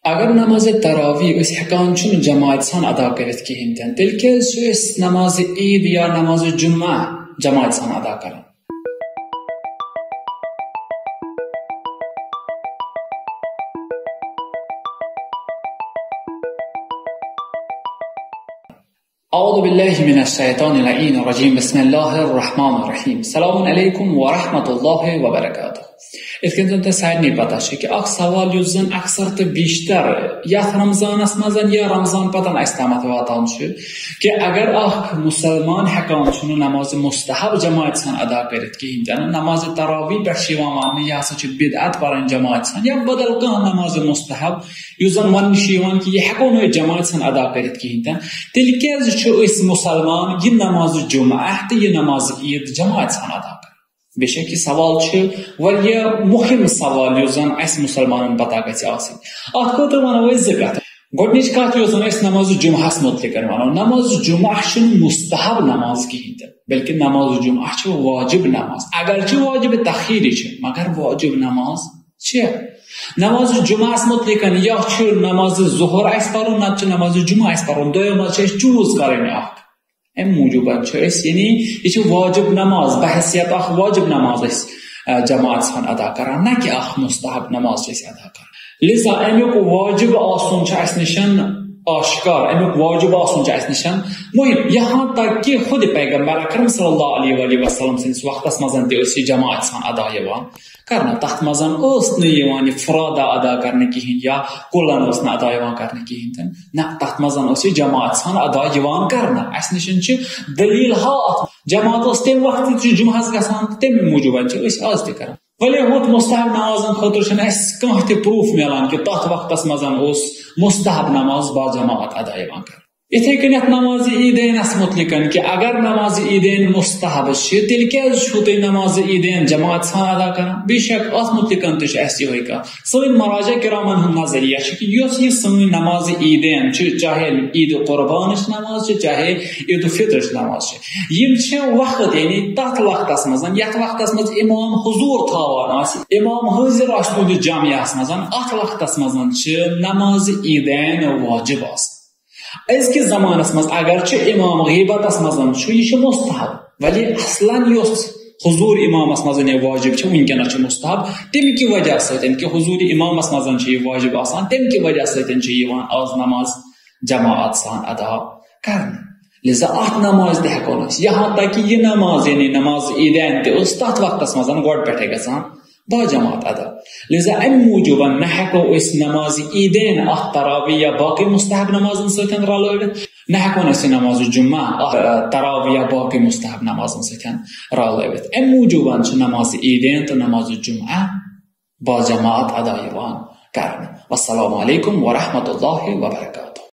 अगर नमाज तरावी हेकान जमात सान अदा कर तेल नमाज ईद या नमाज जुम्मा जमात सान अदा कर। औज़ु बिल्लाहि मिनश शैतानिर रजीम बिस्मिल्लाहिर रहमानिर रहीम। अस्सलामु अलैकुम व रहमतुल्लाहि व बरकातुहू। इस सारे पता कि सवाल जन अक्सर तो बेशतर या रमजानस मज या रमजान पतन तमत वातान कि अगर मुसलमान हेकान नमाज मुस्तहब जमात सान अदा कर नमाज तरावी पे वन यह बिदअत पर जमात सान या बदल कह नमाज मुस्तहब जन वन कि यह हेको नो जमात सान अदा कर तेल क्या मुसलमान यह नमाज जुमा तो यह नमाज ईद जमात सान अदा कर। बेशक यह सवाल वारियाह मुहिम सवाल जन मुसलमान पता गो वनो कत गोडनिच कत नमाज जुमहस मुतलिक वनो नमाज जुमह मुस्तहब नमाज कहें बल्कि नमाज जुमह वाजिब नमाज अगर वाजिब तखीर मगर वाजिब नमाज नमाज जुमहस मुतलिक या नमाज ज़ोहर पर ना नमाज जुमह पर दोम चूज कर अम मूजूब यानी यह वाजिब नमाज बहसियत वाजिब नमाज जमात सान अदा कर न कि मुस्तहब नमाज अदा कर। लिजा अमुक वाजिब आसन निशन आश्कार अमुक वाजिब आसन निशन मुहिम यहाँ तक कि खुद पैगम्बर अकरम सल्लल्लाहु अलैहि वसल्लम सिंस वक्तस मज जमात सान अदा करना तथ मज फरादा अदा करने कहें या कुलन अदा करने कहें न तथ मज जमात सान अदा करना अस निश दलील हाथ जमात तम वक्त जुमहस गसान तमे मूजूब आज तक भले हुत मुस्तहब नमाजन खतर कह प्रूफ मिलान कि तथ वक्तस मज मुस्तहब नमाज बाजमात अदा कर। इथे कन नमाज ईदैन मुतलिक कि अगर नमाज ईदैन मुस्तहब तेल क्या नमाज ईदैन जमात सान अदा कर। बेशक अत मुतलिक कह सन मराजा किरामन नजरिया कि यह सन नमाज ईदैन चाहे ईद कुर्बान नमाज चाहे ईद फितर नमाज वक्त यानी तथ वक्तस मज यथ वक्तस मज इमाम हुजूर थावान इमाम हाजिर जामियास मज अत वक्तस मज नमाज ईदैन वाजिब अजकिस जमानस मज अगर इमाम गीबतस मज यह मुस्तहब वली असलन हुजूर इमामस मज वाजिब वनकन मुस्तहब तम कि वजह कि हुजूर इमामस मज वाजिब तम कि वजह आज नमाज जमात सान अदा कर। लिजा अत नमाज तको यहाँ तक कि यह नमाज यानी नमाज ईदैन तथ वक्तस मज गो पे गसान बाजमात अदा। लिजा अम मूजूब न हेको नमाज ईदैन तरावी या बाकी मुस्तहब नमाजन सतन रलवित न हेको नमाज जुम्मा तरावी या बाकी मुस्तहब नमाजन सतन रलवित। अम मूजूब नमाज ईदैन तो नमाज जुम्मा बाजमात अदा कर। वस्सलामु अलैकुम व रहमतुल्लाहि व बरकातुहू।